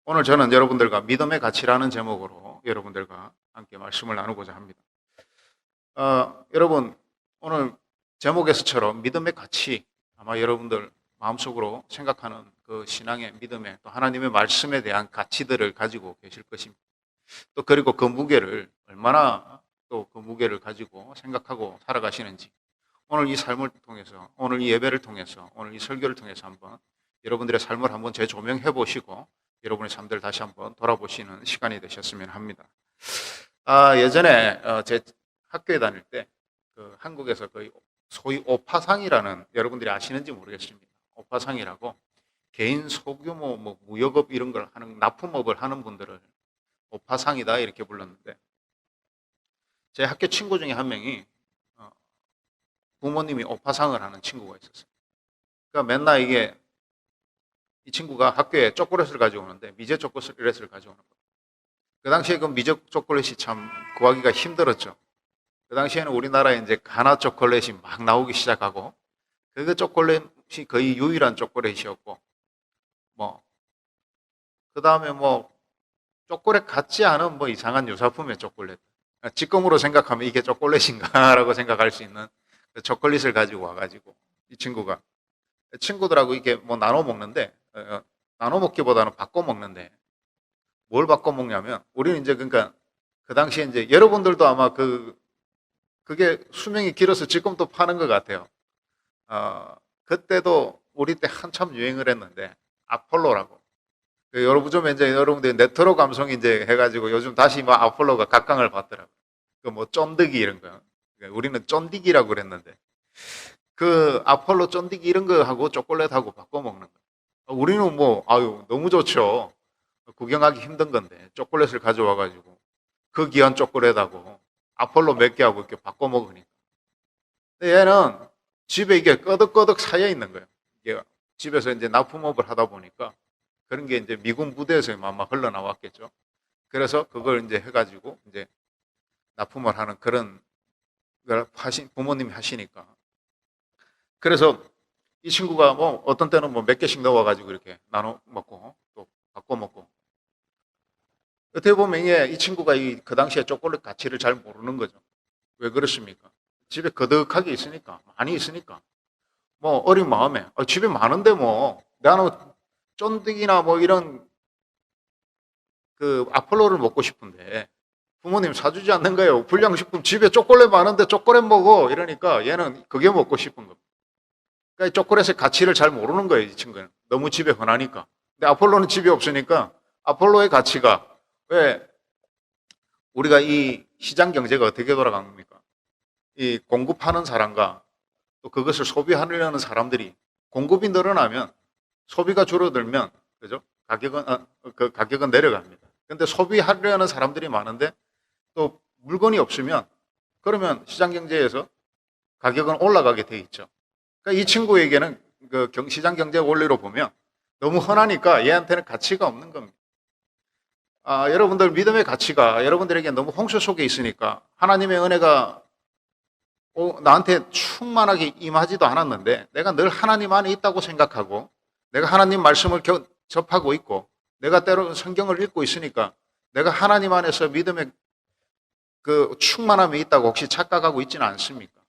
오늘 저는 여러분들과 믿음의 가치라는 제목으로 여러분들과 함께 말씀을 나누고자 합니다. 여러분, 오늘 제목에서처럼 믿음의 가치, 아마 여러분들 마음속으로 생각하는 그 신앙의 믿음의 또 하나님의 말씀에 대한 가치들을 가지고 계실 것입니다. 또 그리고 그 무게를 얼마나 또 그 무게를 가지고 생각하고 살아가시는지 오늘 이 삶을 통해서, 오늘 이 예배를 통해서, 오늘 이 설교를 통해서 한번 여러분들의 삶을 한번 재조명해 보시고 여러분의 삶들을 다시 한번 돌아보시는 시간이 되셨으면 합니다. 예전에 제 학교에 다닐 때 그 한국에서 거의 소위 오파상이라는, 여러분들이 아시는지 모르겠습니다. 오파상이라고 개인 소규모 뭐 무역업 이런 걸 하는, 납품업을 하는 분들을 오파상이다 이렇게 불렀는데, 제 학교 친구 중에 한 명이 부모님이 오파상을 하는 친구가 있었어요. 그러니까 맨날 이 친구가 학교에 초콜릿을 가지고 오는데 미제 초콜릿을 가져오는 거예요. 그 당시에 그 미제 초콜릿이 참 구하기가 힘들었죠. 그 당시에는 우리나라에 이제 가나 초콜릿이 막 나오기 시작하고, 그 초콜릿이 거의 유일한 초콜릿이었고, 그 다음에 초콜릿 같지 않은 이상한 유사품의 초콜릿. 지금으로 생각하면 이게 초콜릿인가라고 생각할 수 있는 그 초콜릿을 가지고 와가지고 이 친구가 친구들하고 이렇게 나눠 먹는데, 나눠 먹기보다는 바꿔 먹는데, 뭘 바꿔 먹냐면, 우리는 이제 그러니까 그 당시에 이제 여러분들도 아마 그게 수명이 길어서 지금도 파는 것 같아요. 그때도 우리 때 한참 유행을 했는데, 아폴로라고. 여러분들이 네트로 감성이 이제 해가지고 요즘 다시 아폴로가 각광을 받더라고요. 쫀득이 이런 거. 우리는 쫀디기라고 그랬는데, 그 아폴로 쫀디기 이런 거 하고 초콜릿하고 바꿔 먹는 거예요. 우리는 너무 좋죠. 구경하기 힘든 건데 초콜릿을 가져와가지고 그 귀한 초콜릿하고 아폴로 몇 개하고 이렇게 바꿔 먹으니까. 근데 얘는 집에 이게 끄덕끄덕 쌓여 있는 거예요. 이게 집에서 이제 납품업을 하다 보니까 그런 게 이제 미군 부대에서 아마 흘러나왔겠죠. 그래서 그걸 이제 해가지고 이제 납품을 하는 그런 걸 부모님이 하시니까. 그래서 이 친구가 어떤 때는 몇 개씩 넣어가지고 이렇게 나눠 먹고 또 바꿔 먹고. 어떻게 보면 이 친구가 그 당시에 초콜릿 가치를 잘 모르는 거죠. 왜 그렇습니까? 집에 거득하게 있으니까, 많이 있으니까. 어린 마음에, 집에 많은데 나는 쫀득이나 이런 그 아폴로를 먹고 싶은데 부모님 사주지 않는 거예요. 불량식품, 집에 초콜릿 많은데 초콜릿 먹어. 이러니까 얘는 그게 먹고 싶은 겁니다. 그러니까 초콜릿의 가치를 잘 모르는 거예요, 이 친구는. 너무 집에 흔하니까. 근데 아폴로는 집에 없으니까 아폴로의 가치가, 왜 우리가 이 시장 경제가 어떻게 돌아갑니까? 이 공급하는 사람과 또 그것을 소비하려는 사람들이, 공급이 늘어나면 소비가 줄어들면, 그죠? 가격은 내려갑니다. 근데 소비하려는 사람들이 많은데 또 물건이 없으면, 그러면 시장 경제에서 가격은 올라가게 돼 있죠. 그러니까 이 친구에게는 그 시장 경제 원리로 보면 너무 흔하니까 얘한테는 가치가 없는 겁니다. 여러분들 믿음의 가치가 여러분들에게 너무 홍수 속에 있으니까 하나님의 은혜가 나한테 충만하게 임하지도 않았는데, 내가 늘 하나님 안에 있다고 생각하고 내가 하나님 말씀을 접하고 있고 내가 때로 성경을 읽고 있으니까 내가 하나님 안에서 믿음의 그 충만함이 있다고 혹시 착각하고 있지는 않습니까?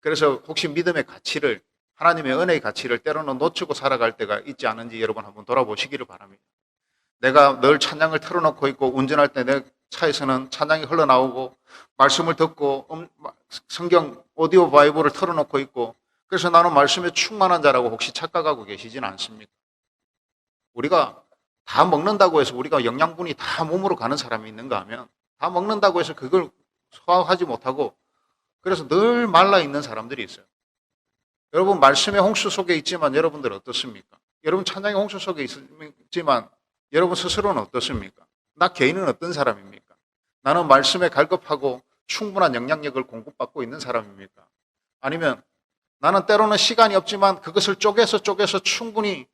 그래서 혹시 믿음의 가치를, 하나님의 은혜의 가치를 때로는 놓치고 살아갈 때가 있지 않은지 여러분 한번 돌아보시기를 바랍니다. 내가 늘 찬양을 틀어놓고 있고 운전할 때 내 차에서는 찬양이 흘러나오고 말씀을 듣고 성경 오디오 바이블을 틀어놓고 있고, 그래서 나는 말씀에 충만한 자라고 혹시 착각하고 계시지는 않습니까? 우리가 다 먹는다고 해서 우리가 영양분이 다 몸으로 가는 사람이 있는가 하면, 다 먹는다고 해서 그걸 소화하지 못하고 그래서 늘 말라 있는 사람들이 있어요. 여러분, 말씀의 홍수 속에 있지만 여러분들 어떻습니까? 여러분 찬양의 홍수 속에 있지만 여러분 스스로는 어떻습니까? 나 개인은 어떤 사람입니까? 나는 말씀에 갈급하고 충분한 영향력을 공급받고 있는 사람입니까? 아니면 나는 때로는 시간이 없지만 그것을 쪼개서 충분히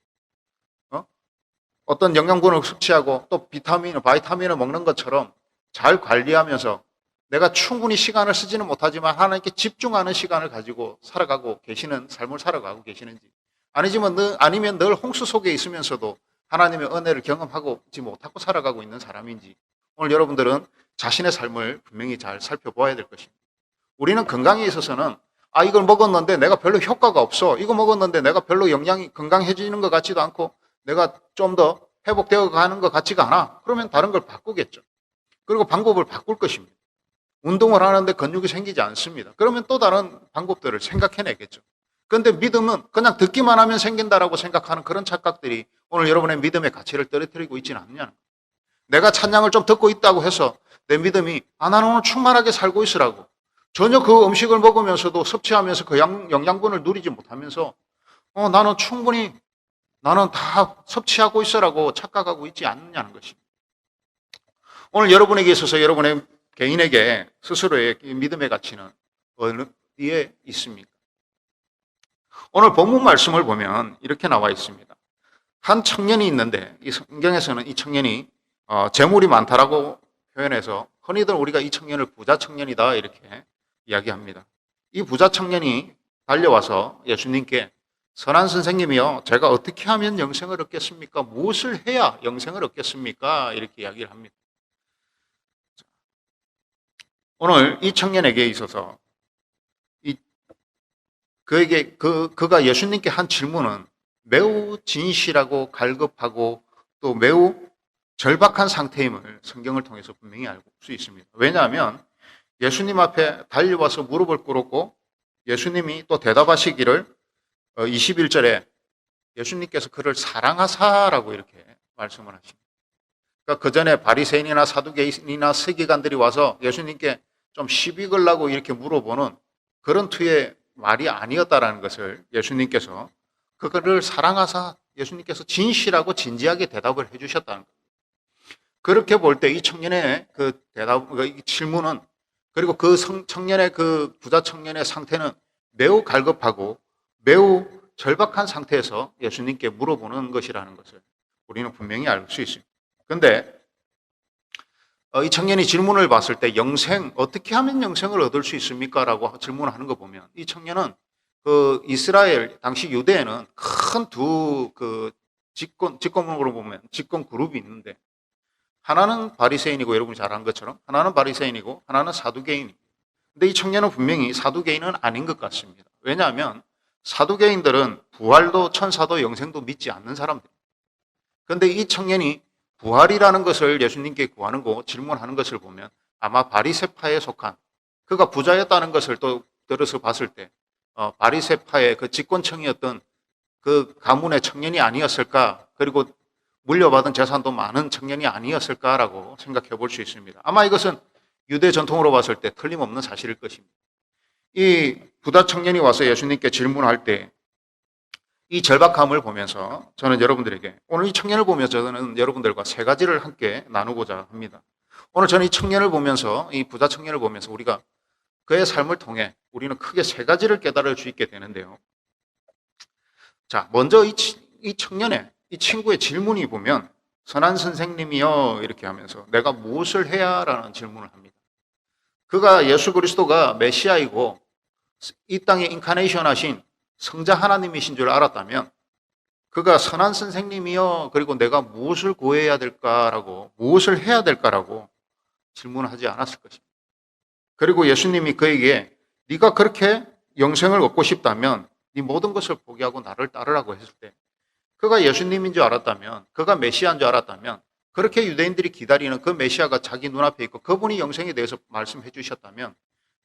어떤 영양분을 섭취하고 또 바이타민을 먹는 것처럼 잘 관리하면서 내가 충분히 시간을 쓰지는 못하지만 하나님께 집중하는 시간을 가지고 살아가고 계시는 삶을 살아가고 계시는지, 아니면 늘 홍수 속에 있으면서도 하나님의 은혜를 경험하지 못하고 살아가고 있는 사람인지, 오늘 여러분들은 자신의 삶을 분명히 잘 살펴보아야 될 것입니다. 우리는 건강에 있어서는 이걸 먹었는데 내가 별로 효과가 없어, 이거 먹었는데 내가 별로 영양이 건강해지는 것 같지도 않고 내가 좀 더 회복되어 가는 것 같지가 않아, 그러면 다른 걸 바꾸겠죠. 그리고 방법을 바꿀 것입니다. 운동을 하는데 근육이 생기지 않습니다. 그러면 또 다른 방법들을 생각해내겠죠. 그런데 믿음은 그냥 듣기만 하면 생긴다라고 생각하는 그런 착각들이 오늘 여러분의 믿음의 가치를 떨어뜨리고 있지는 않느냐는 거예요. 내가 찬양을 좀 듣고 있다고 해서 내 믿음이 나는 오늘 충만하게 살고 있으라고, 전혀 그 음식을 먹으면서도 섭취하면서 그 영양분을 누리지 못하면서 나는 충분히 나는 다 섭취하고 있으라고 착각하고 있지 않느냐는 것입니다. 오늘 여러분에게 있어서 여러분의 개인에게 스스로의 믿음의 가치는 어디에 있습니까? 오늘 본문 말씀을 보면 이렇게 나와 있습니다. 한 청년이 있는데 이 성경에서는 이 청년이 재물이 많다라고 표현해서 흔히들 우리가 이 청년을 부자 청년이다 이렇게 이야기합니다. 이 부자 청년이 달려와서 예수님께 선한 선생님이요, 제가 어떻게 하면 영생을 얻겠습니까? 무엇을 해야 영생을 얻겠습니까? 이렇게 이야기를 합니다. 오늘 이 청년에게 있어서 그가 예수님께 한 질문은 매우 진실하고 갈급하고 또 매우 절박한 상태임을 성경을 통해서 분명히 알 수 있습니다. 왜냐하면 예수님 앞에 달려와서 무릎을 꿇었고 예수님이 또 대답하시기를 21절에 예수님께서 그를 사랑하사라고 이렇게 말씀을 하십니다. 그러니까 그 전에 바리새인이나 사두개인이나 서기관들이 와서 예수님께 좀 시비 걸라고 이렇게 물어보는 그런 투의 말이 아니었다라는 것을 예수님께서 그거를 사랑하사 예수님께서 진실하고 진지하게 대답을 해주셨다는 거예요. 그렇게 볼 때 이 청년의 그 질문은, 그리고 그 청년의 그 부자 청년의 상태는 매우 갈급하고 매우 절박한 상태에서 예수님께 물어보는 것이라는 것을 우리는 분명히 알 수 있습니다. 그런데 이 청년이 질문을 봤을 때 어떻게 하면 영생을 얻을 수 있습니까? 라고 질문을 하는 거 보면 이 청년은 그 이스라엘 당시 유대에는 큰 두 집권으로 보면 집권 그룹이 있는데, 하나는 바리새인이고 여러분이 잘 아는 것처럼 하나는 바리새인이고 하나는 사두개인입니다. 근데 이 청년은 분명히 사두개인은 아닌 것 같습니다. 왜냐하면 사두개인들은 부활도 천사도 영생도 믿지 않는 사람들입니다. 그런데 이 청년이 부활이라는 것을 예수님께 구하는 거 질문하는 것을 보면 아마 바리새파에 속한, 그가 부자였다는 것을 또 들어서 봤을 때 바리새파의 그 집권층이었던 그 가문의 청년이 아니었을까, 그리고 물려받은 재산도 많은 청년이 아니었을까라고 생각해 볼 수 있습니다. 아마 이것은 유대 전통으로 봤을 때 틀림없는 사실일 것입니다. 이 부자 청년이 와서 예수님께 질문할 때 이 절박함을 보면서 저는 여러분들에게 오늘 이 청년을 보면서 저는 여러분들과 세 가지를 함께 나누고자 합니다. 오늘 저는 이 청년을 보면서, 이 부자 청년을 보면서 우리가 그의 삶을 통해 우리는 크게 세 가지를 깨달을 수 있게 되는데요. 자, 먼저 이 청년의, 이 친구의 질문이 보면 선한 선생님이여 이렇게 하면서 내가 무엇을 해야? 라는 질문을 합니다. 그가 예수 그리스도가 메시아이고 이 땅에 인카네이션 하신 성자 하나님이신 줄 알았다면 그가 선한 선생님이여 그리고 내가 무엇을 구해야 될까라고, 무엇을 해야 될까라고 질문하지 않았을 것입니다. 그리고 예수님이 그에게 네가 그렇게 영생을 얻고 싶다면 네 모든 것을 포기하고 나를 따르라고 했을 때, 그가 예수님인 줄 알았다면, 그가 메시아인 줄 알았다면, 그렇게 유대인들이 기다리는 그 메시아가 자기 눈앞에 있고 그분이 영생에 대해서 말씀해 주셨다면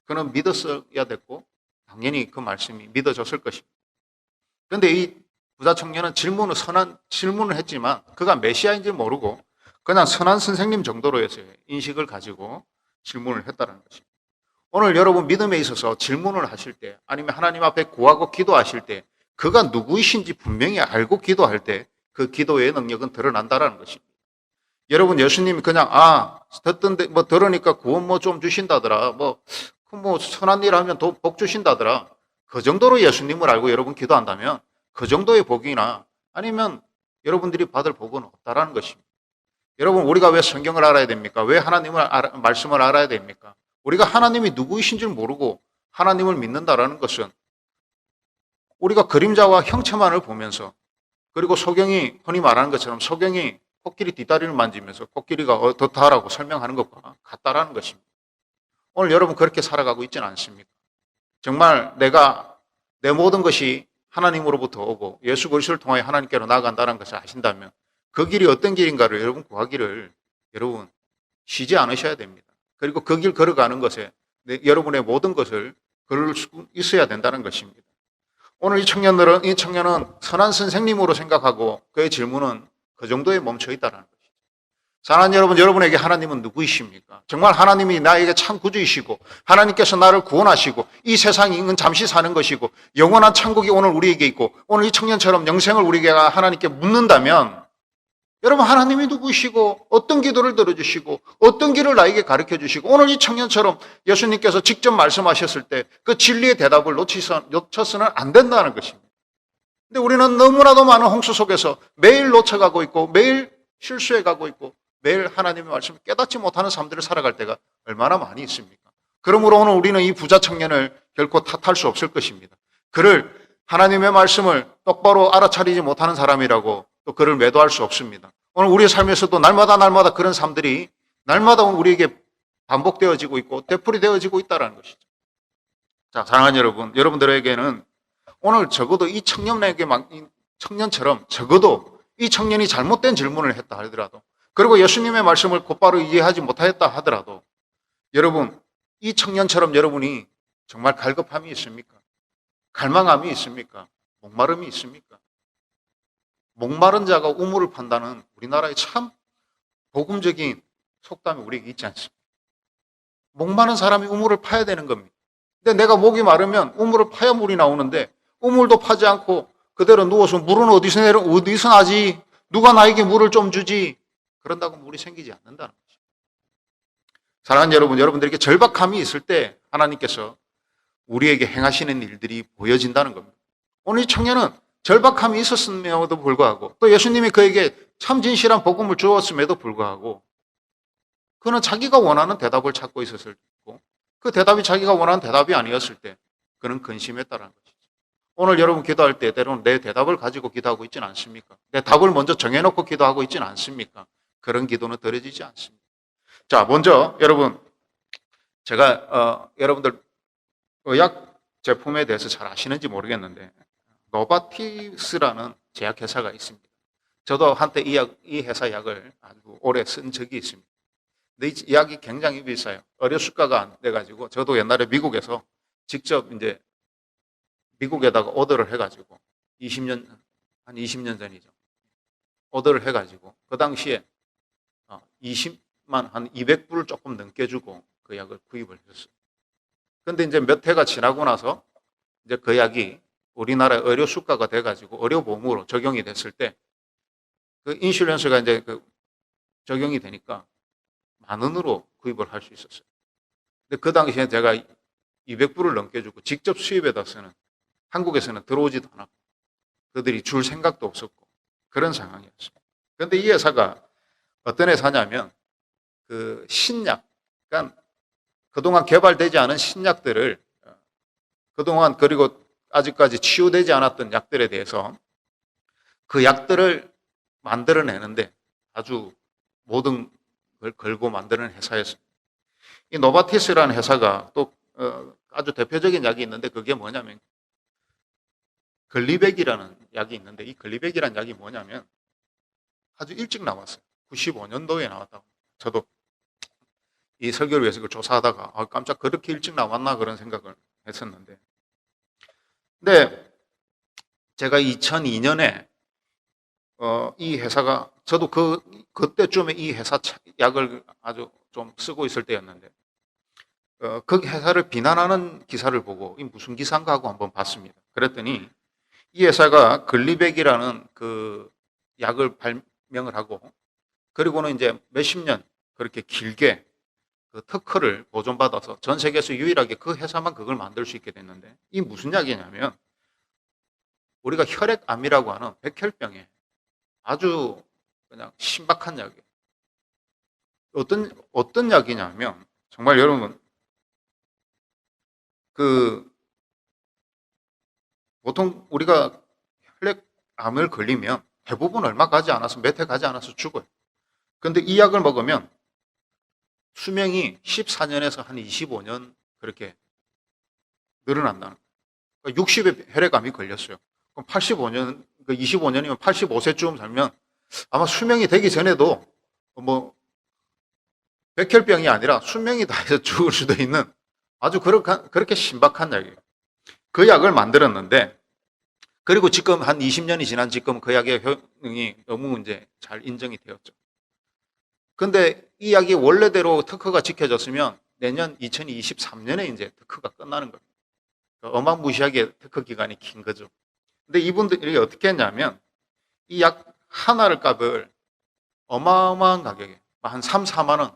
그는 믿었어야 됐고 당연히 그 말씀이 믿어졌을 것입니다. 그런데 이 부자 청년은 선한 질문을 했지만 그가 메시아인 줄 모르고 그냥 선한 선생님 정도로서의 인식을 가지고 질문을 했다는 것입니다. 오늘 여러분 믿음에 있어서 질문을 하실 때, 아니면 하나님 앞에 구하고 기도하실 때 그가 누구이신지 분명히 알고 기도할 때 그 기도의 능력은 드러난다는 것입니다. 여러분 예수님이 그냥 듣던데 들으니까 구원 좀 주신다더라, 선한 일 하면 복 주신다더라, 그 정도로 예수님을 알고 여러분 기도한다면 그 정도의 복이나, 아니면 여러분들이 받을 복은 없다라는 것입니다. 여러분, 우리가 왜 성경을 알아야 됩니까? 왜 하나님을 말씀을 알아야 됩니까? 우리가 하나님이 누구이신 줄 모르고 하나님을 믿는다라는 것은 우리가 그림자와 형체만을 보면서, 그리고 소경이 흔히 말하는 것처럼 소경이 코끼리 뒷다리를 만지면서 코끼리가 어떻다라고 설명하는 것과 같다라는 것입니다. 오늘 여러분 그렇게 살아가고 있지는 않습니까? 정말 내가 내 모든 것이 하나님으로부터 오고 예수 그리스도를 통하여 하나님께로 나아간다는 것을 아신다면 그 길이 어떤 길인가를 여러분 구하기를 여러분 쉬지 않으셔야 됩니다. 그리고 그 길 걸어가는 것에 여러분의 모든 것을 걸을 수 있어야 된다는 것입니다. 오늘 이 청년은 선한 선생님으로 생각하고 그의 질문은 그 정도에 멈춰 있다는 것이죠. 사랑하는 여러분, 여러분에게 하나님은 누구이십니까? 정말 하나님이 나에게 참 구주이시고 하나님께서 나를 구원하시고 이 세상은 잠시 사는 것이고 영원한 천국이 오늘 우리에게 있고 오늘 이 청년처럼 영생을 우리에게 하나님께 묻는다면 여러분, 하나님이 누구시고 어떤 기도를 들어주시고 어떤 길을 나에게 가르쳐 주시고 오늘 이 청년처럼 예수님께서 직접 말씀하셨을 때 그 진리의 대답을 놓쳐서는 안 된다는 것입니다. 근데 우리는 너무나도 많은 홍수 속에서 매일 놓쳐가고 있고 매일 실수해가고 있고 매일 하나님의 말씀을 깨닫지 못하는 삶들을 살아갈 때가 얼마나 많이 있습니까? 그러므로 오늘 우리는 이 부자 청년을 결코 탓할 수 없을 것입니다. 그를 하나님의 말씀을 똑바로 알아차리지 못하는 사람이라고 또 그를 매도할 수 없습니다. 오늘 우리의 삶에서도 날마다 그런 삶들이 날마다 우리에게 반복되어지고 있고 되풀이되어지고 있다는 것이죠. 자, 사랑하는 여러분, 여러분들에게는 오늘 적어도 이 청년처럼 적어도 이 청년이 잘못된 질문을 했다 하더라도 그리고 예수님의 말씀을 곧바로 이해하지 못하였다 하더라도 여러분, 이 청년처럼 여러분이 정말 갈급함이 있습니까? 갈망함이 있습니까? 목마름이 있습니까? 목마른 자가 우물을 판다는 우리나라의 참 복음적인 속담이 우리에게 있지 않습니까? 목마른 사람이 우물을 파야 되는 겁니다. 근데 내가 목이 마르면 우물을 파야 물이 나오는데 우물도 파지 않고 그대로 누워서 물은 어디서 나지? 누가 나에게 물을 좀 주지? 그런다고 물이 생기지 않는다는 거죠. 사랑하는 여러분, 여러분들에게 절박함이 있을 때 하나님께서 우리에게 행하시는 일들이 보여진다는 겁니다. 오늘 이 청년은 절박함이 있었음에도 불구하고 또 예수님이 그에게 참 진실한 복음을 주었음에도 불구하고 그는 자기가 원하는 대답을 찾고 있었을 때고 그 대답이 자기가 원하는 대답이 아니었을 때 그는 근심했다는 것이죠. 오늘 여러분 기도할 때 때로는 내 대답을 가지고 기도하고 있지는 않습니까? 내 답을 먼저 정해놓고 기도하고 있지는 않습니까? 그런 기도는 들어지지 않습니다. 자, 먼저 여러분 제가 여러분들 의학 제품에 대해서 잘 아시는지 모르겠는데 노바티스라는 제약회사가 있습니다. 저도 한때 이 회사 약을 아주 오래 쓴 적이 있습니다. 근데 이 약이 굉장히 비싸요. 의료 수가가 안 돼가지고 저도 옛날에 미국에서 직접 이제 미국에다가 오더를 해가지고 한 20년 전이죠. 오더를 해가지고 그 당시에 20만 한 200불을 조금 넘게 주고 그 약을 구입을 했어요. 근데 이제 몇 해가 지나고 나서 이제 그 약이 우리나라 의료 수가가 돼가지고 의료보험으로 적용이 됐을 때 그 인슈런스가 이제 적용이 되니까 10,000원으로 구입을 할 수 있었어요. 근데 그 당시에 제가 200불을 넘게 주고 직접 수입해다서는 한국에서는 들어오지도 않았고 그들이 줄 생각도 없었고 그런 상황이었습니다. 그런데 이 회사가 어떤 회사냐면 그 신약, 그러니까 그동안 개발되지 않은 신약들을 그동안 그리고 아직까지 치유되지 않았던 약들에 대해서 그 약들을 만들어내는데 아주 모든 걸 걸고 만드는 회사였습니다. 이 노바티스라는 회사가 또 아주 대표적인 약이 있는데 그게 뭐냐면 글리백이라는 약이 있는데 이 글리백이라는 약이 뭐냐면 아주 일찍 나왔어요. 95년도에 나왔다고. 저도 이 설교를 위해서 그걸 조사하다가 깜짝 그렇게 일찍 나왔나 그런 생각을 했었는데 근데 제가 2002년에 이 회사가 저도 그때쯤에 이 회사 약을 아주 좀 쓰고 있을 때였는데 그 회사를 비난하는 기사를 보고 이 무슨 기사인가 하고 한번 봤습니다. 그랬더니 이 회사가 글리백이라는 그 약을 발명을 하고 그리고는 이제 몇십 년 그렇게 길게 그 특허를 보존받아서 전 세계에서 유일하게 그 회사만 그걸 만들 수 있게 됐는데 이 무슨 약이냐면 우리가 혈액암이라고 하는 백혈병에 아주 그냥 신박한 약이에요. 어떤 약이냐면, 정말 여러분, 보통 우리가 혈액암을 걸리면 대부분 얼마 가지 않아서 몇 해 가지 않아서 죽어요. 근데 이 약을 먹으면 수명이 14년에서 한 25년 그렇게 늘어난다는 거예요. 그러니까 60에 혈액암이 걸렸어요. 그럼 85년, 25년이면 85세쯤 살면 아마 수명이 되기 전에도 뭐 백혈병이 아니라 수명이 다해서 죽을 수도 있는 아주 그렇게 신박한 약이에요. 그 약을 만들었는데, 그리고 지금 한 20년이 지난 지금 그 약의 효능이 너무 이제 잘 인정이 되었죠. 근데 이 약이 원래대로 특허가 지켜졌으면 내년 2023년에 이제 특허가 끝나는 거예요. 어마무시하게 특허 기간이 긴 거죠. 근데 이분들이 어떻게 했냐면 이 약 하나를 값을 어마어마한 가격에 한 3, 4만 원.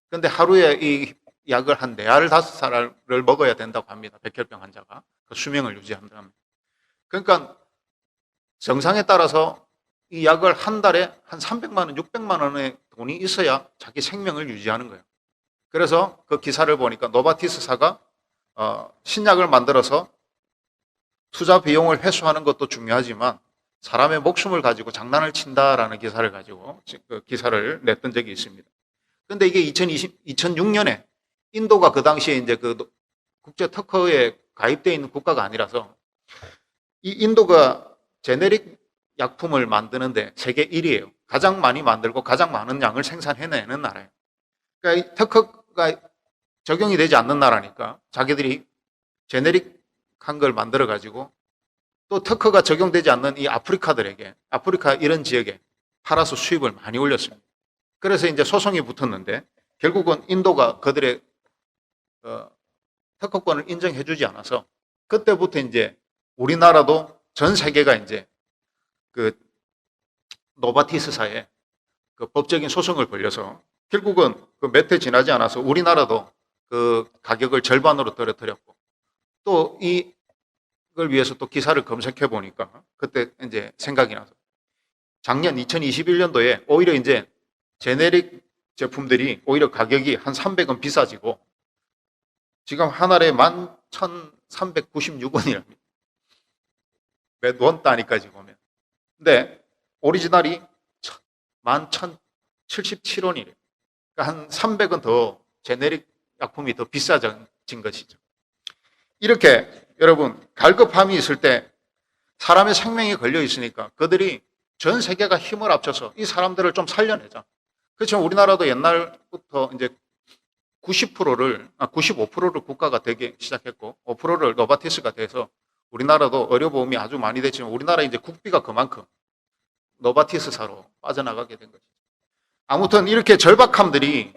근데 하루에 이 약을 한 4알, 5알을 먹어야 된다고 합니다. 백혈병 환자가. 그 수명을 유지한다면. 그러니까 정상에 따라서 이 약을 한 달에 한 300만 원, 600만 원의 돈이 있어야 자기 생명을 유지하는 거예요. 그래서 그 기사를 보니까 노바티스사가 신약을 만들어서 투자 비용을 회수하는 것도 중요하지만 사람의 목숨을 가지고 장난을 친다라는 기사를 가지고 그 기사를 냈던 적이 있습니다. 그런데 이게 2006년에 인도가 그 당시에 이제 그 국제 특허에 가입되어 있는 국가가 아니라서 이 인도가 제네릭 약품을 만드는데 세계 1위예요. 가장 많이 만들고 가장 많은 양을 생산해내는 나라예요. 그러니까 이 특허가 적용이 되지 않는 나라니까 자기들이 제네릭한 걸 만들어 가지고 또 특허가 적용되지 않는 이 아프리카들에게, 아프리카 이런 지역에 팔아서 수입을 많이 올렸습니다. 그래서 이제 소송이 붙었는데 결국은 인도가 그들의 특허권을 인정해주지 않아서 그때부터 이제 우리나라도 전 세계가 이제 그 노바티스사에 그 법적인 소송을 벌여서 결국은 그 몇 해 지나지 않아서 우리나라도 그 가격을 절반으로 떨어뜨렸고 또 이걸 위해서 또 기사를 검색해 보니까 그때 이제 생각이 나서 작년 2021년도에 오히려 이제 제네릭 제품들이 오히려 가격이 한 300원 비싸지고 지금 한 알에 11,396원이랍니다. 몇 원 단위까지 보면. 근데 오리지널이 11,077원이래요. 그러니까 한 300원 더 제네릭 약품이 더 비싸진 것이죠. 이렇게 여러분 갈급함이 있을 때 사람의 생명이 걸려 있으니까 그들이 전 세계가 힘을 합쳐서 이 사람들을 좀 살려내자. 그렇지만 우리나라도 옛날부터 이제 95%를 국가가 되기 시작했고 5%를 노바티스가 돼서 우리나라도 의료보험이 아주 많이 됐지만 우리나라 이제 국비가 그만큼 노바티스사로 빠져나가게 된 거죠. 아무튼 이렇게 절박함들이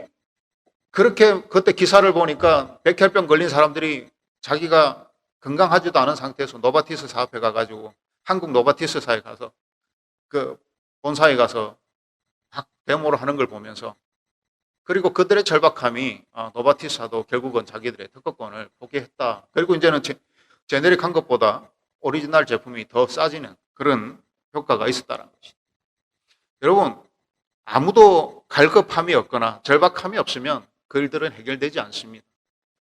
그렇게 그때 기사를 보니까 백혈병 걸린 사람들이 자기가 건강하지도 않은 상태에서 노바티스 사업에 가가지고 한국 노바티스사에 가서 그 본사에 가서 막 데모를 하는 걸 보면서 그리고 그들의 절박함이 노바티스사도 결국은 자기들의 특허권을 포기했다. 그리고 이제는 제네릭한 것보다 오리지널 제품이 더 싸지는 그런 효과가 있었다는 것이죠. 여러분 아무도 갈급함이 없거나 절박함이 없으면 그 일들은 해결되지 않습니다.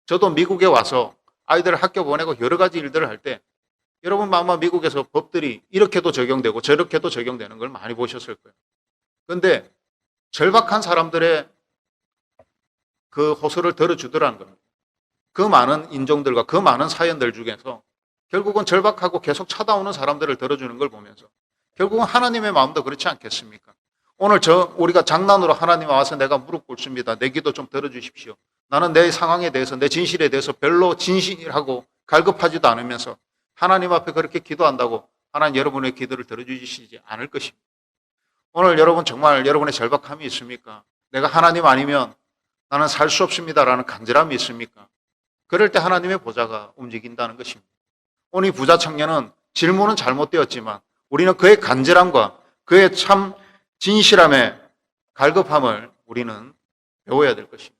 저도 미국에 와서 아이들을 학교 보내고 여러 가지 일들을 할 때 여러분 아마 미국에서 법들이 이렇게도 적용되고 저렇게도 적용되는 걸 많이 보셨을 거예요. 그런데 절박한 사람들의 그 호소를 들어주더라는 겁니다. 그 많은 인종들과 그 많은 사연들 중에서 결국은 절박하고 계속 찾아오는 사람들을 들어주는 걸 보면서 결국은 하나님의 마음도 그렇지 않겠습니까? 오늘 우리가 장난으로 하나님 와서 내가 무릎 꿇습니다. 내 기도 좀 들어주십시오. 나는 내 상황에 대해서 내 진실에 대해서 별로 진실하고 갈급하지도 않으면서 하나님 앞에 그렇게 기도한다고 하나님 여러분의 기도를 들어주시지 않을 것입니다. 오늘 여러분 정말 여러분의 절박함이 있습니까? 내가 하나님 아니면 나는 살 수 없습니다라는 간절함이 있습니까? 그럴 때 하나님의 보좌가 움직인다는 것입니다. 오늘 이 부자 청년은 질문은 잘못되었지만 우리는 그의 간절함과 그의 참 진실함의 갈급함을 우리는 배워야 될 것입니다.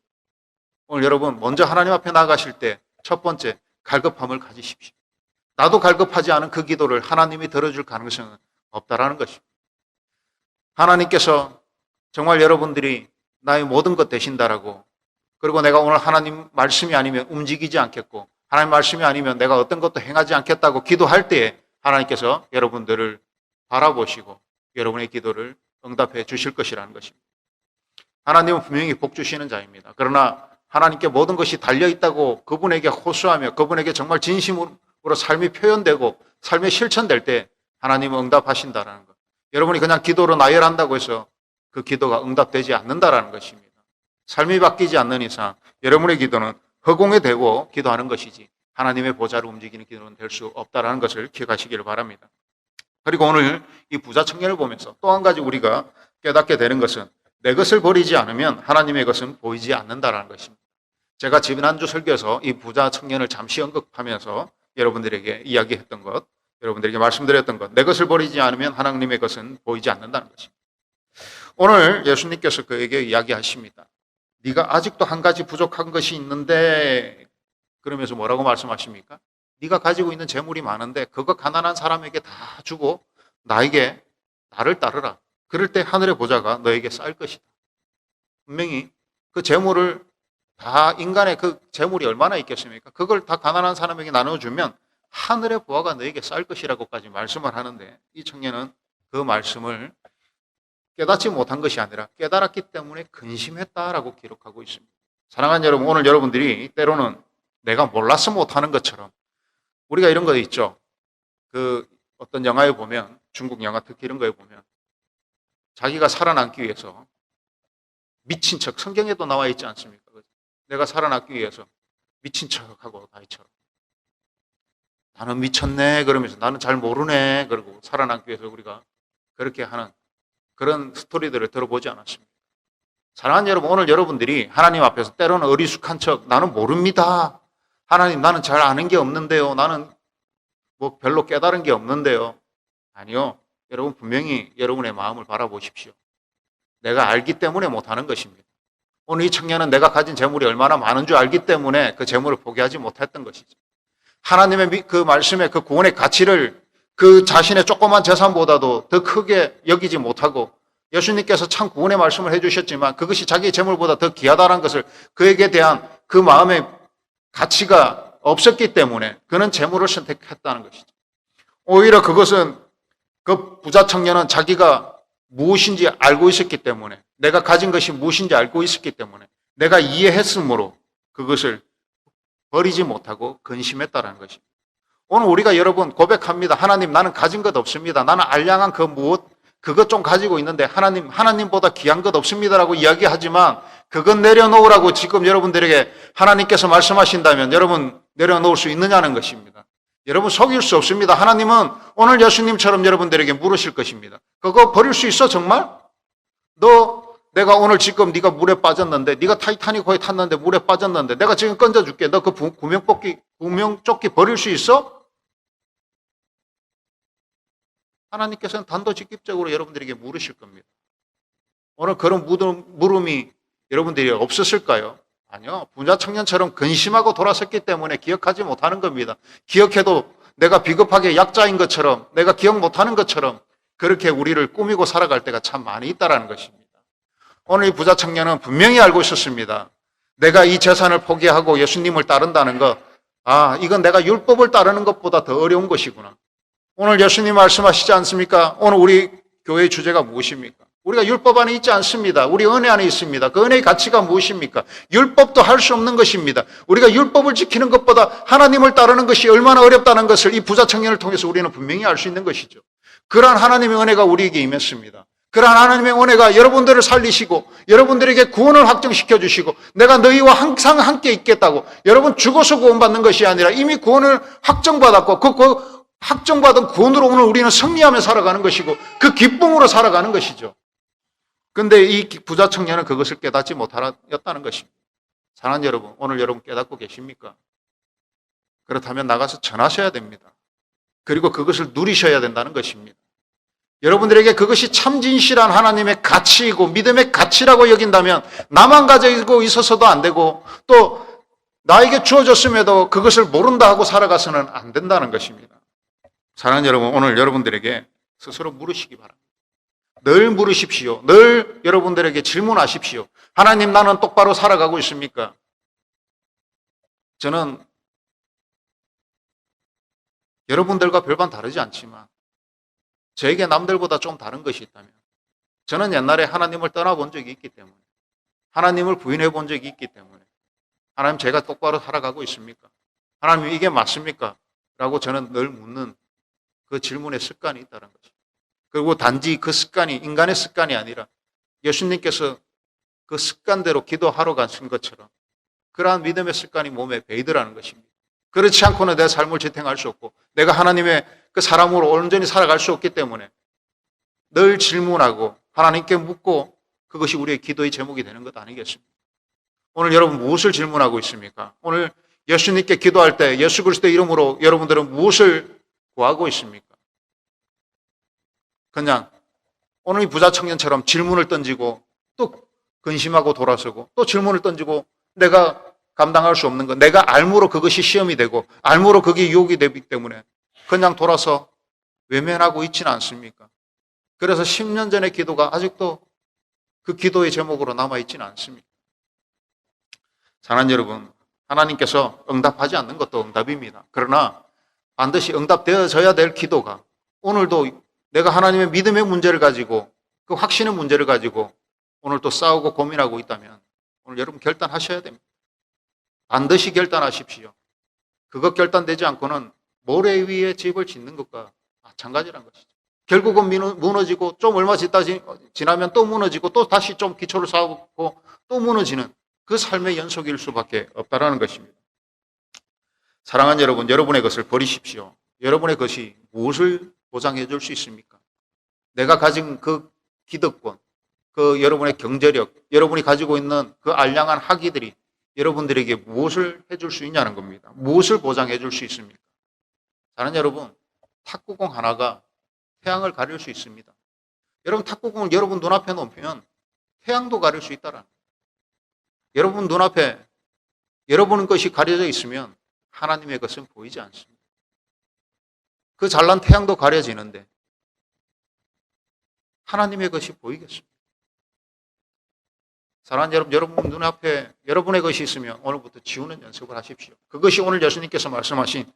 오늘 여러분 먼저 하나님 앞에 나가실 때 첫 번째 갈급함을 가지십시오. 나도 갈급하지 않은 그 기도를 하나님이 들어줄 가능성은 없다라는 것입니다. 하나님께서 정말 여러분들이 나의 모든 것 되신다라고, 그리고 내가 오늘 하나님 말씀이 아니면 움직이지 않겠고 하나님 말씀이 아니면 내가 어떤 것도 행하지 않겠다고 기도할 때에 하나님께서 여러분들을 바라보시고 여러분의 기도를 응답해 주실 것이라는 것입니다. 하나님은 분명히 복 주시는 자입니다. 그러나 하나님께 모든 것이 달려있다고 그분에게 호소하며 그분에게 정말 진심으로 삶이 표현되고 삶이 실천될 때 하나님은 응답하신다라는 것. 여러분이 그냥 기도로 나열한다고 해서 그 기도가 응답되지 않는다라는 것입니다. 삶이 바뀌지 않는 이상 여러분의 기도는 허공에 대고 기도하는 것이지 하나님의 보좌를 움직이는 기도는 될 수 없다라는 것을 기억하시기를 바랍니다. 그리고 오늘 이 부자 청년을 보면서 또 한 가지 우리가 깨닫게 되는 것은 내 것을 버리지 않으면 하나님의 것은 보이지 않는다라는 것입니다. 제가 지난주 설교에서 이 부자 청년을 잠시 언급하면서 여러분들에게 이야기했던 것, 여러분들에게 말씀드렸던 것, 내 것을 버리지 않으면 하나님의 것은 보이지 않는다는 것입니다. 오늘 예수님께서 그에게 이야기하십니다. 네가 아직도 한 가지 부족한 것이 있는데, 그러면서 뭐라고 말씀하십니까? 네가 가지고 있는 재물이 많은데 그거 가난한 사람에게 다 주고 나를 따르라. 그럴 때 하늘의 보좌가 너에게 쌓일 것이다. 분명히 그 재물을 다, 인간의 그 재물이 얼마나 있겠습니까? 그걸 다 가난한 사람에게 나눠주면 하늘의 보화가 너에게 쌓일 것이라고까지 말씀을 하는데, 이 청년은 그 말씀을 깨닫지 못한 것이 아니라 깨달았기 때문에 근심했다라고 기록하고 있습니다. 사랑하는 여러분, 오늘 여러분들이 때로는 내가 몰라서 못하는 것처럼, 우리가 이런 거 있죠. 그 어떤 영화에 보면, 중국 영화 특히 이런 거에 보면 자기가 살아남기 위해서 미친 척, 성경에도 나와 있지 않습니까? 내가 살아남기 위해서 미친 척하고 다이처럼 나는 미쳤네 그러면서 나는 잘 모르네 그러고 살아남기 위해서 우리가 그렇게 하는 그런 스토리들을 들어보지 않았습니다. 사랑하는 여러분, 오늘 여러분들이 하나님 앞에서 때로는 어리숙한 척, 나는 모릅니다. 하나님, 나는 잘 아는 게 없는데요. 나는 뭐 별로 깨달은 게 없는데요. 아니요. 여러분 분명히 여러분의 마음을 바라보십시오. 내가 알기 때문에 못하는 것입니다. 오늘 이 청년은 내가 가진 재물이 얼마나 많은 줄 알기 때문에 그 재물을 포기하지 못했던 것이죠. 하나님의 그 말씀의 그 구원의 가치를 그 자신의 조그만 재산보다도 더 크게 여기지 못하고, 예수님께서 참 구원의 말씀을 해주셨지만 그것이 자기의 재물보다 더 귀하다는 것을, 그에게 대한 그 마음의 가치가 없었기 때문에 그는 재물을 선택했다는 것이죠. 오히려 그것은 그 부자 청년은 자기가 무엇인지 알고 있었기 때문에, 내가 가진 것이 무엇인지 알고 있었기 때문에, 내가 이해했으므로 그것을 버리지 못하고 근심했다는 것입니다. 오늘 우리가 여러분 고백합니다. 하나님, 나는 가진 것 없습니다. 나는 알량한 그 무엇, 그것 좀 가지고 있는데 하나님보다 귀한 것 없습니다라고 이야기하지만 그건 내려놓으라고 지금 여러분들에게 하나님께서 말씀하신다면 여러분 내려놓을 수 있느냐는 것입니다. 여러분 속일 수 없습니다. 하나님은 오늘 예수님처럼 여러분들에게 물으실 것입니다. 그거 버릴 수 있어 정말? 내가 오늘 지금 네가 물에 빠졌는데, 네가 타이타닉호에 탔는데 물에 빠졌는데 내가 지금 건져줄게. 너 그 구명조끼 버릴 수 있어? 하나님께서는 단도직입적으로 여러분들에게 물으실 겁니다. 오늘 그런 물음이 여러분들이 없었을까요? 아니요. 부자 청년처럼 근심하고 돌아섰기 때문에 기억하지 못하는 겁니다. 기억해도 내가 비겁하게 약자인 것처럼, 내가 기억 못하는 것처럼 그렇게 우리를 꾸미고 살아갈 때가 참 많이 있다는 것입니다. 오늘 이 부자 청년은 분명히 알고 있었습니다. 내가 이 재산을 포기하고 예수님을 따른다는 것, 이건 내가 율법을 따르는 것보다 더 어려운 것이구나. 오늘 예수님 말씀하시지 않습니까? 오늘 우리 교회의 주제가 무엇입니까? 우리가 율법 안에 있지 않습니다. 우리 은혜 안에 있습니다. 그 은혜의 가치가 무엇입니까? 율법도 할 수 없는 것입니다. 우리가 율법을 지키는 것보다 하나님을 따르는 것이 얼마나 어렵다는 것을 이 부자 청년을 통해서 우리는 분명히 알 수 있는 것이죠. 그러한 하나님의 은혜가 우리에게 임했습니다. 그러한 하나님의 은혜가 여러분들을 살리시고 여러분들에게 구원을 확정시켜 주시고, 내가 너희와 항상 함께 있겠다고, 여러분 죽어서 구원받는 것이 아니라 이미 구원을 확정받았고 그 확정받은 구원으로 오늘 우리는 승리하며 살아가는 것이고 그 기쁨으로 살아가는 것이죠. 그런데 이 부자 청년은 그것을 깨닫지 못하였다는 것입니다. 사랑하는 여러분, 오늘 여러분 깨닫고 계십니까? 그렇다면 나가서 전하셔야 됩니다. 그리고 그것을 누리셔야 된다는 것입니다. 여러분들에게 그것이 참 진실한 하나님의 가치이고 믿음의 가치라고 여긴다면 나만 가지고 있어서도 안 되고 또 나에게 주어졌음에도 그것을 모른다 하고 살아가서는 안 된다는 것입니다. 사랑하는 여러분, 오늘 여러분들에게 스스로 물으시기 바랍니다. 늘 물으십시오. 늘 여러분들에게 질문하십시오. 하나님, 나는 똑바로 살아가고 있습니까? 저는 여러분들과 별반 다르지 않지만 저에게 남들보다 좀 다른 것이 있다면 저는 옛날에 하나님을 떠나본 적이 있기 때문에, 하나님을 부인해 본 적이 있기 때문에, 하나님, 제가 똑바로 살아가고 있습니까? 하나님, 이게 맞습니까? 라고 저는 늘 묻는 그 질문의 습관이 있다는 거죠. 그리고 단지 그 습관이 인간의 습관이 아니라 예수님께서 그 습관대로 기도하러 가신 것처럼 그러한 믿음의 습관이 몸에 배이더라는 것입니다. 그렇지 않고는 내 삶을 지탱할 수 없고 내가 하나님의 그 사람으로 온전히 살아갈 수 없기 때문에 늘 질문하고 하나님께 묻고 그것이 우리의 기도의 제목이 되는 것 아니겠습니까? 오늘 여러분 무엇을 질문하고 있습니까? 오늘 예수님께 기도할 때 예수 그리스도의 이름으로 여러분들은 무엇을 구하고 있습니까? 그냥 오늘 이 부자 청년처럼 질문을 던지고 또 근심하고 돌아서고 또 질문을 던지고 내가 감당할 수 없는 것, 내가 알므로 그것이 시험이 되고 알므로 그게 유혹이 되기 때문에 그냥 돌아서 외면하고 있지는 않습니까? 그래서 10년 전의 기도가 아직도 그 기도의 제목으로 남아있지는 않습니다. 사랑하는 여러분, 하나님께서 응답하지 않는 것도 응답입니다. 그러나 반드시 응답되어져야 될 기도가 오늘도 내가 하나님의 믿음의 문제를 가지고 그 확신의 문제를 가지고 오늘 또 싸우고 고민하고 있다면 오늘 여러분 결단하셔야 됩니다. 반드시 결단하십시오. 그것 결단되지 않고는 모래 위에 집을 짓는 것과 마찬가지란 것이죠. 결국은 무너지고 좀 얼마 지나면 또 무너지고 또 다시 좀 기초를 쌓고 또 무너지는 그 삶의 연속일 수밖에 없다는 것입니다. 사랑하는 여러분, 여러분의 것을 버리십시오. 여러분의 것이 무엇을 보장해 줄 수 있습니까? 내가 가진 그 기득권, 그 여러분의 경제력, 여러분이 가지고 있는 그 알량한 학위들이 여러분들에게 무엇을 해줄 수 있냐는 겁니다. 무엇을 보장해 줄 수 있습니까? 사랑하는 여러분, 탁구공 하나가 태양을 가릴 수 있습니다. 여러분, 탁구공을 여러분 눈앞에 놓으면 태양도 가릴 수 있다라는 거예요. 여러분 눈앞에 여러분 것이 가려져 있으면 하나님의 것은 보이지 않습니다. 그 잘난 태양도 가려지는데 하나님의 것이 보이겠습니다. 사랑하는 여러분, 여러분 눈앞에 여러분의 것이 있으면 오늘부터 지우는 연습을 하십시오. 그것이 오늘 예수님께서 말씀하신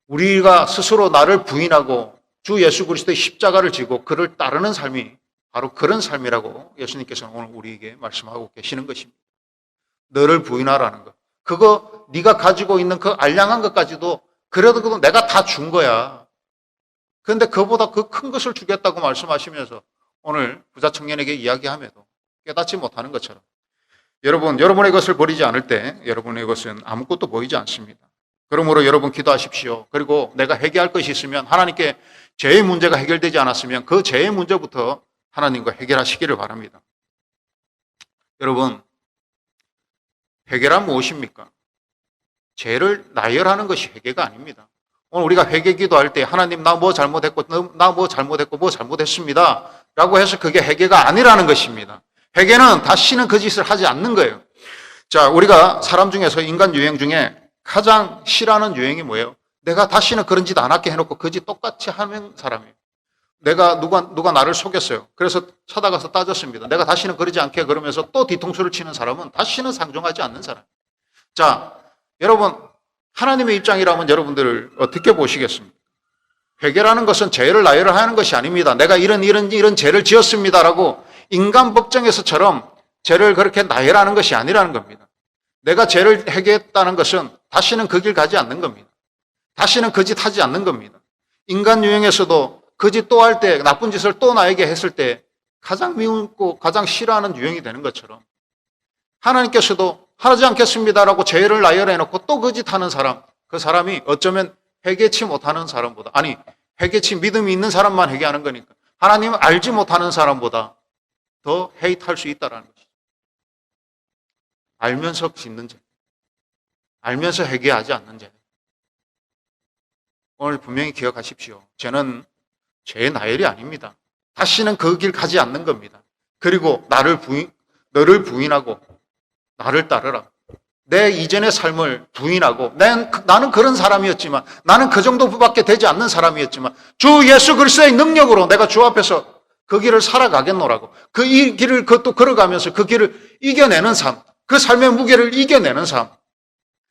우리가 스스로 나를 부인하고 주 예수 그리스도의 십자가를 지고 그를 따르는 삶이 바로 그런 삶이라고 예수님께서는 오늘 우리에게 말씀하고 계시는 것입니다. 너를 부인하라는 것. 그거 네가 가지고 있는 그 알량한 것까지도 그래도 그거 내가 다 준 거야. 그런데 그보다 그 큰 것을 주겠다고 말씀하시면서 오늘 부자 청년에게 이야기함에도 깨닫지 못하는 것처럼 여러분, 여러분의 것을 버리지 않을 때 여러분의 것은 아무것도 보이지 않습니다. 그러므로 여러분 기도하십시오. 그리고 내가 해결할 것이 있으면 하나님께 죄의 문제가 해결되지 않았으면 그 죄의 문제부터 하나님과 해결하시기를 바랍니다. 여러분, 회개란 무엇입니까? 죄를 나열하는 것이 회개가 아닙니다. 오늘 우리가 회개 기도할 때 하나님 나 뭐 잘못했고 나 뭐 잘못했고 뭐 잘못했습니다 라고 해서 그게 회개가 아니라는 것입니다. 회개는 다시는 그 짓을 하지 않는 거예요. 자, 우리가 사람 중에서 인간 유행 중에 가장 싫어하는 유행이 뭐예요? 내가 다시는 그런 짓 안 할게 해놓고 그 짓 똑같이 하는 사람이에요. 내가 누가 나를 속였어요. 그래서 찾아가서 따졌습니다. 내가 다시는 그러지 않게 그러면서 또 뒤통수를 치는 사람은 다시는 상종하지 않는 사람. 자, 여러분, 하나님의 입장이라면 여러분들 어떻게 보시겠습니까? 회개라는 것은 죄를 나열을 하는 것이 아닙니다. 내가 이런 죄를 지었습니다라고 인간 법정에서처럼 죄를 그렇게 나열하는 것이 아니라는 겁니다. 내가 죄를 회개했다는 것은 다시는 그 길 가지 않는 겁니다. 다시는 그 짓 하지 않는 겁니다. 인간 유행에서도 그 짓 또 할 때, 나쁜 짓을 또 나에게 했을 때 가장 미움고 가장 싫어하는 유행이 되는 것처럼 하나님께서도 하지 않겠습니다라고 죄를 나열해놓고 또 그 짓 하는 사람, 그 사람이 어쩌면 회개치 못하는 사람보다, 아니 회개치 믿음이 있는 사람만 회개하는 거니까 하나님을 알지 못하는 사람보다 더 헤이트할 수 있다는 것이죠. 알면서 짓는 죄, 알면서 회개하지 않는 죄. 오늘 분명히 기억하십시오. 죄는 죄의 나열이 아닙니다. 다시는 그 길 가지 않는 겁니다. 그리고 너를 부인하고 나를 따르라. 내 이전의 삶을 부인하고 나는 그런 사람이었지만, 나는 그 정도밖에 되지 않는 사람이었지만 주 예수 그리스도의 능력으로 내가 주 앞에서 그 길을 살아가겠노라고. 그 이 길을 또 걸어가면서 그 길을 이겨내는 삶, 그 삶의 무게를 이겨내는 삶.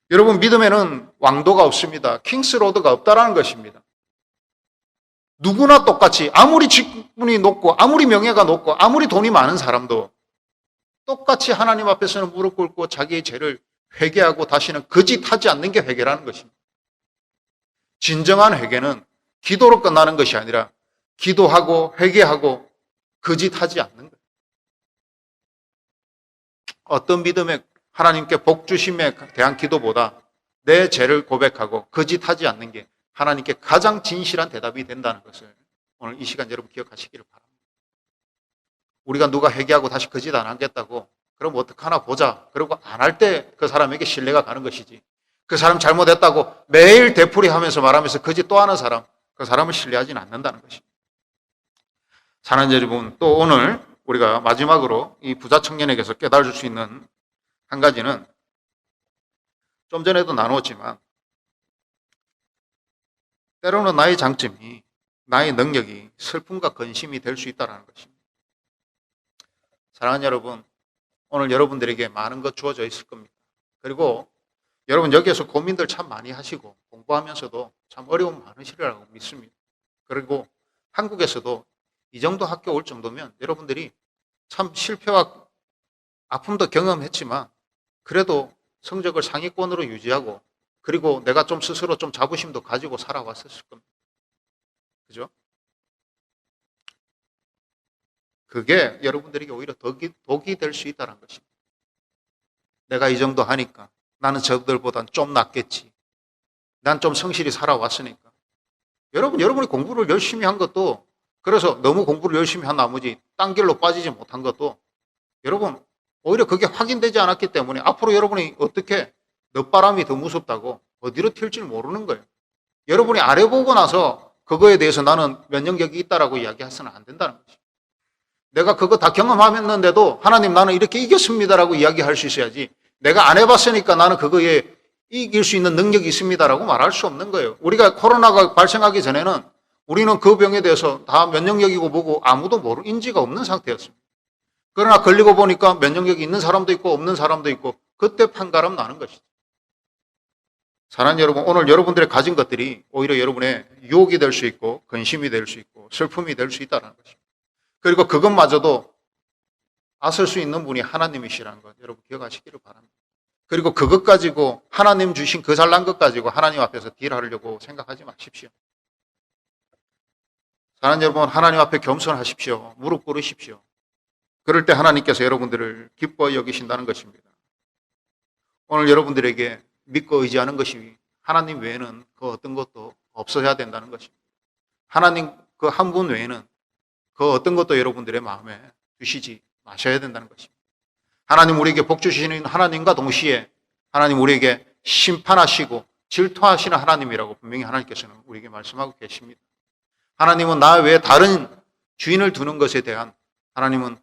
여러분, 믿음에는 왕도가 없습니다. 킹스로드가 없다라는 것입니다. 누구나 똑같이 아무리 직분이 높고 아무리 명예가 높고 아무리 돈이 많은 사람도 똑같이 하나님 앞에서는 무릎 꿇고 자기의 죄를 회개하고 다시는 거짓하지 않는 게 회개라는 것입니다. 진정한 회개는 기도로 끝나는 것이 아니라 기도하고 회개하고 거짓하지 않는 거예요. 어떤 믿음에 하나님께 복 주심에 대한 기도보다 내 죄를 고백하고 거짓하지 않는 게 하나님께 가장 진실한 대답이 된다는 것을 오늘 이 시간 여러분 기억하시기를 바랍니다. 우리가 누가 회개하고 다시 거짓 안 하겠다고 그럼 어떡하나 보자. 그리고 안 할 때 그 사람에게 신뢰가 가는 것이지. 그 사람 잘못했다고 매일 되풀이하면서 말하면서 거짓 또 하는 사람, 그 사람을 신뢰하지는 않는다는 것입니다. 사랑하는 여러분, 또 오늘 우리가 마지막으로 이 부자 청년에게서 깨달을 수 있는 한 가지는 좀 전에도 나누었지만 때로는 나의 장점이, 나의 능력이 슬픔과 근심이 될 수 있다는 것입니다. 사랑하는 여러분, 오늘 여러분들에게 많은 것 주어져 있을 겁니다. 그리고 여러분 여기에서 고민들 참 많이 하시고 공부하면서도 참 어려움 많으시리라고 믿습니다. 그리고 한국에서도 이 정도 학교 올 정도면 여러분들이 참 실패와 아픔도 경험했지만 그래도 성적을 상위권으로 유지하고 그리고 내가 좀 스스로 좀 자부심도 가지고 살아왔었을 겁니다. 그죠? 그게 여러분들에게 오히려 독이 될 수 있다는 것입니다. 내가 이 정도 하니까 나는 저들보단 좀 낫겠지. 난 좀 성실히 살아왔으니까. 여러분이 공부를 열심히 한 것도 그래서 너무 공부를 열심히 한 나머지 딴 길로 빠지지 못한 것도 여러분 오히려 그게 확인되지 않았기 때문에 앞으로 여러분이 어떻게 늦바람이 더 무섭다고 어디로 튈지 모르는 거예요. 여러분이 아래 보고 나서 그거에 대해서 나는 면역력이 있다라고 이야기해서는 안 된다는 거죠. 내가 그거 다 경험했는데도 하나님 나는 이렇게 이겼습니다라고 이야기할 수 있어야지 내가 안 해봤으니까 나는 그거에 이길 수 있는 능력이 있습니다라고 말할 수 없는 거예요. 우리가 코로나가 발생하기 전에는 우리는 그 병에 대해서 다 면역력이고 뭐고 아무도 인지가 없는 상태였습니다. 그러나 걸리고 보니까 면역력이 있는 사람도 있고 없는 사람도 있고 그때 판가름 나는 것이죠. 사랑하는 여러분, 오늘 여러분들의 가진 것들이 오히려 여러분의 유혹이 될 수 있고 근심이 될 수 있고 슬픔이 될 수 있다는 것입니다. 그리고 그것마저도 아설 수 있는 분이 하나님이시라는 것 여러분 기억하시기를 바랍니다. 그리고 그것 가지고 하나님 주신 그 잘난 것 가지고 하나님 앞에서 딜하려고 생각하지 마십시오. 사랑하는 여러분, 하나님 앞에 겸손하십시오. 무릎 꿇으십시오. 그럴 때 하나님께서 여러분들을 기뻐 여기신다는 것입니다. 오늘 여러분들에게 믿고 의지하는 것이 하나님 외에는 그 어떤 것도 없어야 된다는 것입니다. 하나님 그 한 분 외에는 그 어떤 것도 여러분들의 마음에 두시지 마셔야 된다는 것입니다. 하나님 우리에게 복 주시는 하나님과 동시에 하나님 우리에게 심판하시고 질투하시는 하나님이라고 분명히 하나님께서는 우리에게 말씀하고 계십니다. 하나님은 나 외에 다른 주인을 두는 것에 대한 하나님은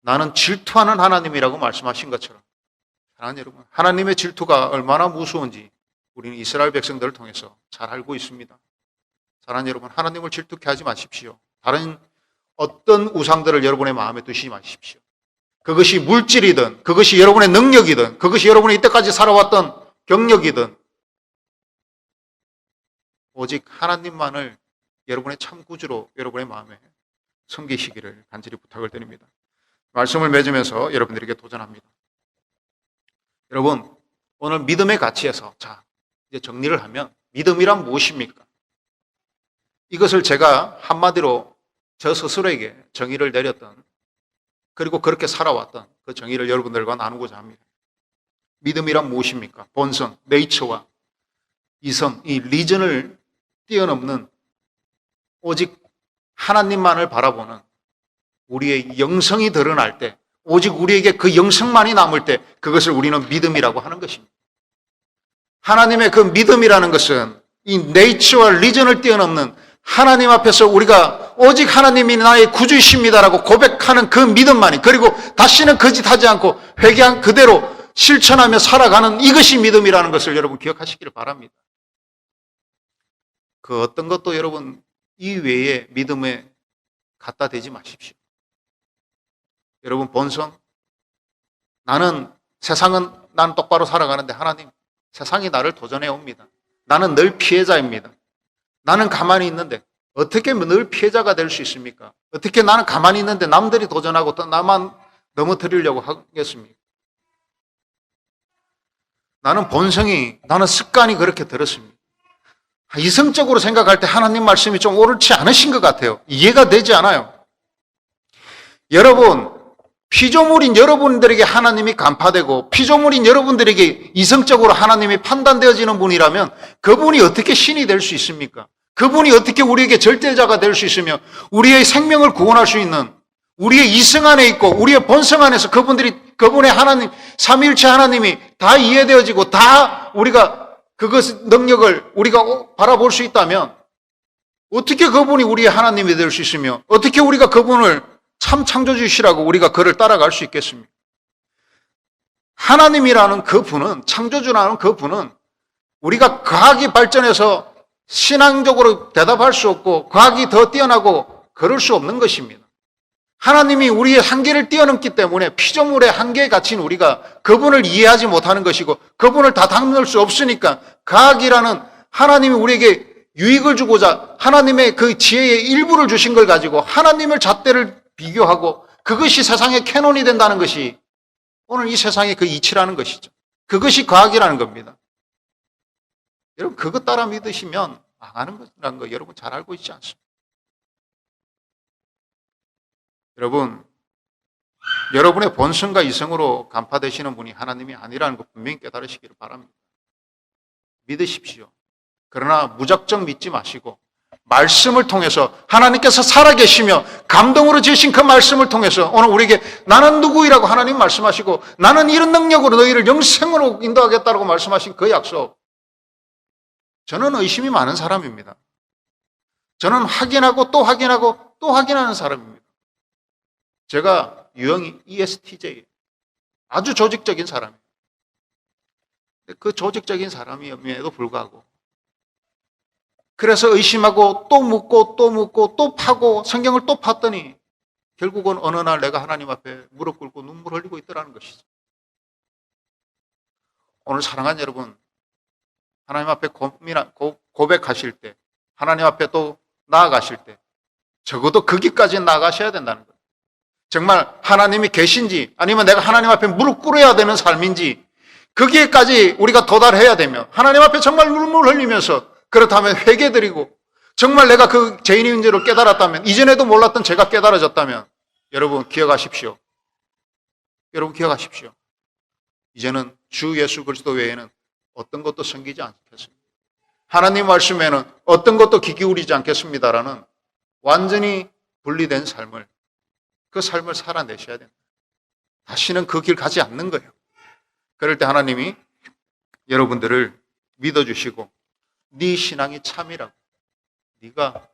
나는 질투하는 하나님이라고 말씀하신 것처럼 사랑하는 여러분, 하나님의 질투가 얼마나 무서운지 우리는 이스라엘 백성들을 통해서 잘 알고 있습니다. 사랑하는 여러분, 하나님을 질투케 하지 마십시오. 다른 어떤 우상들을 여러분의 마음에 두시지 마십시오. 그것이 물질이든 그것이 여러분의 능력이든 그것이 여러분이 이때까지 살아왔던 경력이든 오직 하나님만을 여러분의 참 구주로 여러분의 마음에 섬기시기를 간절히 부탁을 드립니다. 말씀을 맺으면서 여러분들에게 도전합니다. 여러분, 오늘 믿음의 가치에서 자, 이제 정리를 하면 믿음이란 무엇입니까? 이것을 제가 한마디로 저 스스로에게 정의를 내렸던 그리고 그렇게 살아왔던 그 정의를 여러분들과 나누고자 합니다. 믿음이란 무엇입니까? 본성, 네이처와 이성, 이 리전을 뛰어넘는 오직 하나님만을 바라보는 우리의 영성이 드러날 때 오직 우리에게 그 영성만이 남을 때 그것을 우리는 믿음이라고 하는 것입니다. 하나님의 그 믿음이라는 것은 이 네이처와 리전을 뛰어넘는 하나님 앞에서 우리가 오직 하나님이 나의 구주이십니다라고 고백하는 그 믿음만이 그리고 다시는 거짓하지 않고 회개한 그대로 실천하며 살아가는 이것이 믿음이라는 것을 여러분 기억하시기를 바랍니다. 그 어떤 것도 여러분 이 외에 믿음의 갖다 대지 마십시오. 여러분, 본성, 세상은 나는 똑바로 살아가는데 하나님, 세상이 나를 도전해 옵니다. 나는 늘 피해자입니다. 나는 가만히 있는데 어떻게 늘 피해자가 될 수 있습니까? 어떻게 나는 가만히 있는데 남들이 도전하고 또 나만 넘어뜨리려고 하겠습니까? 나는 나는 습관이 그렇게 들었습니다. 이성적으로 생각할 때 하나님 말씀이 좀 옳지 않으신 것 같아요. 이해가 되지 않아요. 여러분, 피조물인 여러분들에게 하나님이 간파되고 피조물인 여러분들에게 이성적으로 하나님이 판단되어지는 분이라면 그분이 어떻게 신이 될 수 있습니까? 그분이 어떻게 우리에게 절대자가 될 수 있으며 우리의 생명을 구원할 수 있는 우리의 이성 안에 있고 우리의 본성 안에서 그분의 하나님, 삼위일체 하나님이 다 이해되어지고 다 우리가 그것 능력을 우리가 바라볼 수 있다면 어떻게 그분이 우리의 하나님이 될 수 있으며 어떻게 우리가 그분을 참 창조주시라고 우리가 그를 따라갈 수 있겠습니까? 하나님이라는 그분은, 창조주라는 그분은 우리가 과학이 발전해서 신앙적으로 대답할 수 없고 과학이 더 뛰어나고 그럴 수 없는 것입니다. 하나님이 우리의 한계를 뛰어넘기 때문에 피조물의 한계에 갇힌 우리가 그분을 이해하지 못하는 것이고 그분을 다 담을 수 없으니까 과학이라는 하나님이 우리에게 유익을 주고자 하나님의 그 지혜의 일부를 주신 걸 가지고 하나님을 잣대를 비교하고 그것이 세상의 캐논이 된다는 것이 오늘 이 세상의 그 이치라는 것이죠. 그것이 과학이라는 겁니다. 여러분, 그것 따라 믿으시면 망하는 것이라는 거 여러분 잘 알고 있지 않습니까? 여러분, 여러분의 본성과 이성으로 간파되시는 분이 하나님이 아니라는 거 분명히 깨달으시기를 바랍니다. 믿으십시오. 그러나 무작정 믿지 마시고 말씀을 통해서 하나님께서 살아계시며 감동으로 지으신 그 말씀을 통해서 오늘 우리에게 나는 누구이라고 하나님 말씀하시고 나는 이런 능력으로 너희를 영생으로 인도하겠다고 말씀하신 그 약속. 저는 의심이 많은 사람입니다. 저는 확인하고 또 확인하고 또 확인하는 사람입니다. 제가 유형이 ESTJ, 아주 조직적인 사람이에요. 그 조직적인 사람임에도 불구하고 그래서 의심하고 또 묻고 또 묻고 또 파고 성경을 또 팠더니 결국은 어느 날 내가 하나님 앞에 무릎 꿇고 눈물 흘리고 있더라는 것이죠. 오늘 사랑하는 여러분, 하나님 앞에 고백하실 때 하나님 앞에 또 나아가실 때 적어도 거기까지 나아가셔야 된다는 거예요. 정말 하나님이 계신지 아니면 내가 하나님 앞에 무릎 꿇어야 되는 삶인지 거기에까지 우리가 도달해야 되면 하나님 앞에 정말 눈물 흘리면서 그렇다면 회개드리고 정말 내가 그 죄인인 줄을 깨달았다면 이전에도 몰랐던 제가 깨달아졌다면 여러분 기억하십시오. 여러분 기억하십시오. 이제는 주 예수 그리스도 외에는 어떤 것도 섬기지 않겠습니다. 하나님 말씀에는 어떤 것도 귀 기울이지 않겠습니다라는 완전히 분리된 삶을 그 삶을 살아내셔야 된다. 다시는 그 길 가지 않는 거예요. 그럴 때 하나님이 여러분들을 믿어주시고 네 신앙이 참이라고 네가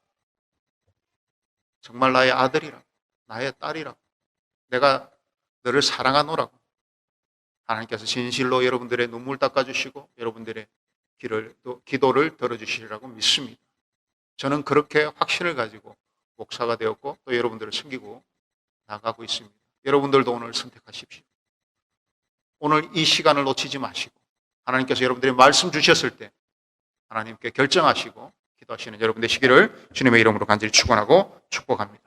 정말 나의 아들이라고 나의 딸이라고 내가 너를 사랑하노라고 하나님께서 진실로 여러분들의 눈물 닦아주시고 여러분들의 기도를 들어주시리라고 믿습니다. 저는 그렇게 확신을 가지고 목사가 되었고 또 여러분들을 섬기고 나가고 있습니다. 여러분들도 오늘 선택하십시오. 오늘 이 시간을 놓치지 마시고 하나님께서 여러분들이 말씀 주셨을 때 하나님께 결정하시고 기도하시는 여러분 되시기를 주님의 이름으로 간절히 축원하고 축복합니다.